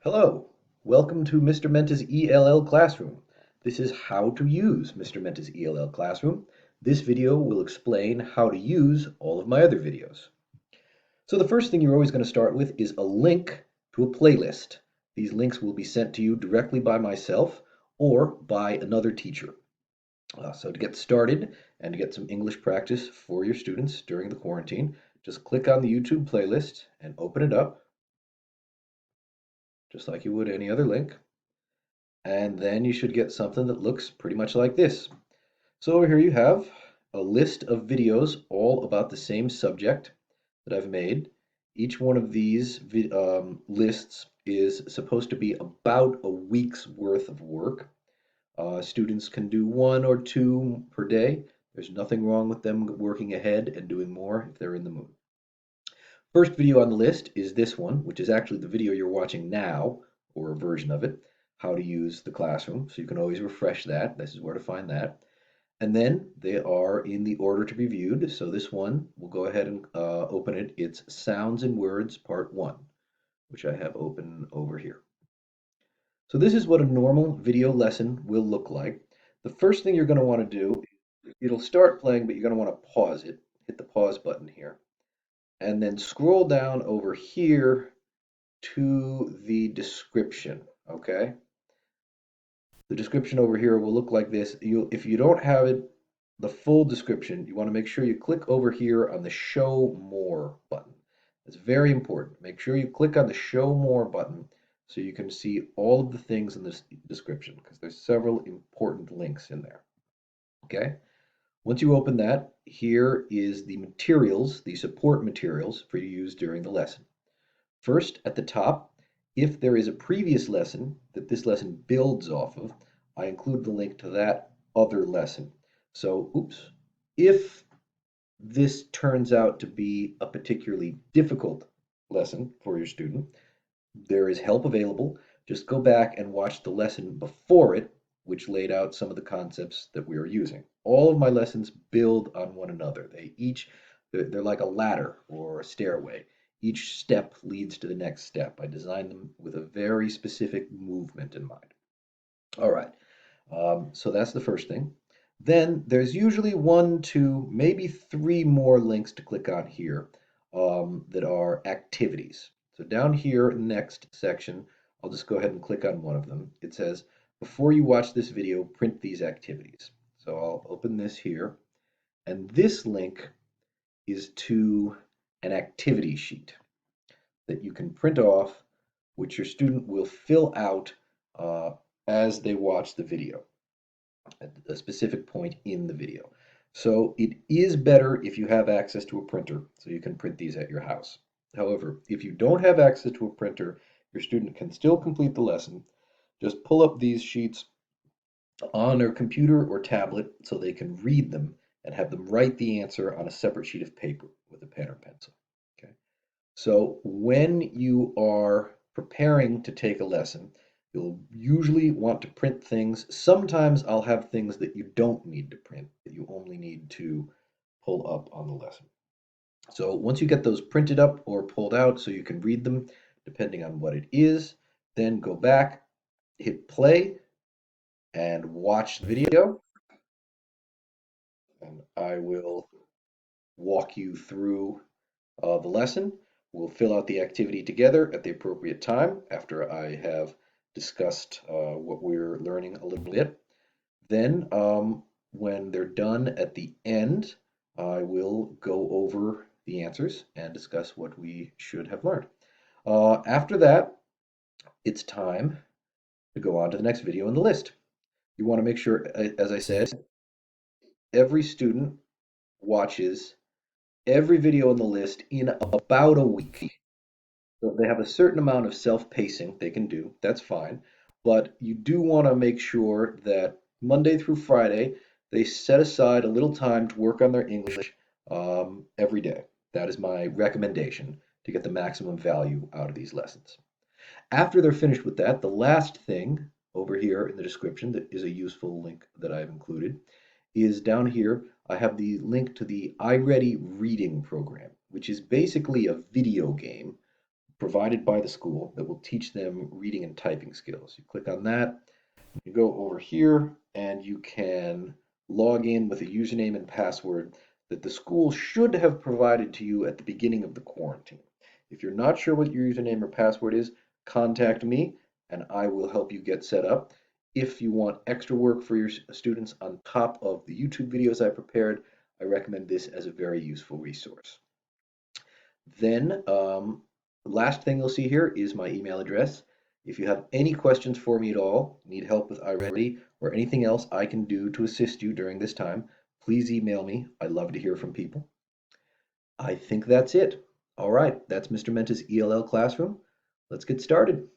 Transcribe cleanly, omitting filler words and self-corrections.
Hello, welcome to Mr. Menta's ELL Classroom. This is how to use Mr. Menta's ELL Classroom. This video will explain how to use all of my other videos. So the first thing you're always going to start with is a link to a playlist. These links will be sent to you directly by myself or by another teacher. So to get started and to get some English practice for your students during the quarantine, just click on the YouTube playlist and open it up, just like you would any other link. And then you should get something that looks pretty much like this. So over here you have a list of videos all about the same subject that I've made. Each one of these lists is supposed to be about a week's worth of work. Students can do one or two per day. There's nothing wrong with them working ahead and doing more if they're in the mood. First video on the list is this one, which is actually the video you're watching now, or a version of it, how to use the classroom. So you can always refresh that. This is where to find that. And then they are in the order to be viewed. So this one, we'll go ahead and open it. It's Sounds and Words Part 1, which I have open over here. So this is what a normal video lesson will look like. The first thing you're going to want to do, it'll start playing, but you're going to want to pause it. Hit the pause button here. And then scroll down over here to the description, okay? The description over here will look like this. If you don't have it, the full description, you want to make sure you click over here on the Show More button. It's very important. Make sure you click on the Show More button so you can see all of the things in this description because there's several important links in there, okay? Once you open that, here is the materials, the support materials for you to use during the lesson. First, at the top, if there is a previous lesson that this lesson builds off of, I include the link to that other lesson. So, if this turns out to be a particularly difficult lesson for your student, there is help available. Just go back and watch the lesson before it, which laid out some of the concepts that we are using. All of my lessons build on one another. They're like a ladder or a stairway. Each step leads to the next step. I designed them with a very specific movement in mind. All right, so that's the first thing. Then there's usually one, two, maybe three more links to click on here that are activities. So down here, next section, I'll just go ahead and click on one of them. It says, before you watch this video, print these activities. So I'll open this here. And this link is to an activity sheet that you can print off, which your student will fill out as they watch the video at a specific point in the video. So it is better if you have access to a printer so you can print these at your house. However, if you don't have access to a printer, your student can still complete the lesson. Just pull up these sheets on their computer or tablet so they can read them and have them write the answer on a separate sheet of paper with a pen or pencil. Okay. So when you are preparing to take a lesson, you'll usually want to print things. Sometimes I'll have things that you don't need to print, that you only need to pull up on the lesson. So once you get those printed up or pulled out so you can read them, depending on what it is, then go back, hit play, and watch the video. And I will walk you through the lesson. We'll fill out the activity together at the appropriate time after I have discussed what we're learning a little bit. Then, when they're done at the end, I will go over the answers and discuss what we should have learned. After that, it's time to go on to the next video in the list. You want to make sure, as I said, every student watches every video in the list in about a week. So they have a certain amount of self-pacing they can do. That's fine. But you do want to make sure that Monday through Friday, they set aside a little time to work on their English every day. That is my recommendation to get the maximum value out of these lessons. After they're finished with that, the last thing over here in the description that is a useful link that I've included is down here. I have the link to the iReady reading program, which is basically a video game, provided by the school that will teach them reading and typing skills. You click on that, you go over here, and you can log in with a username and password that the school should have provided to you at the beginning of the quarantine. If you're not sure what your username or password is, contact me and I will help you get set up. If you want extra work for your students on top of the YouTube videos I prepared, I recommend this as a very useful resource. Then, the last thing you'll see here is my email address. If you have any questions for me at all, need help with iReady, or anything else I can do to assist you during this time, please email me. I love to hear from people. I think that's it. All right, that's Mr. Menta's ELL classroom. Let's get started.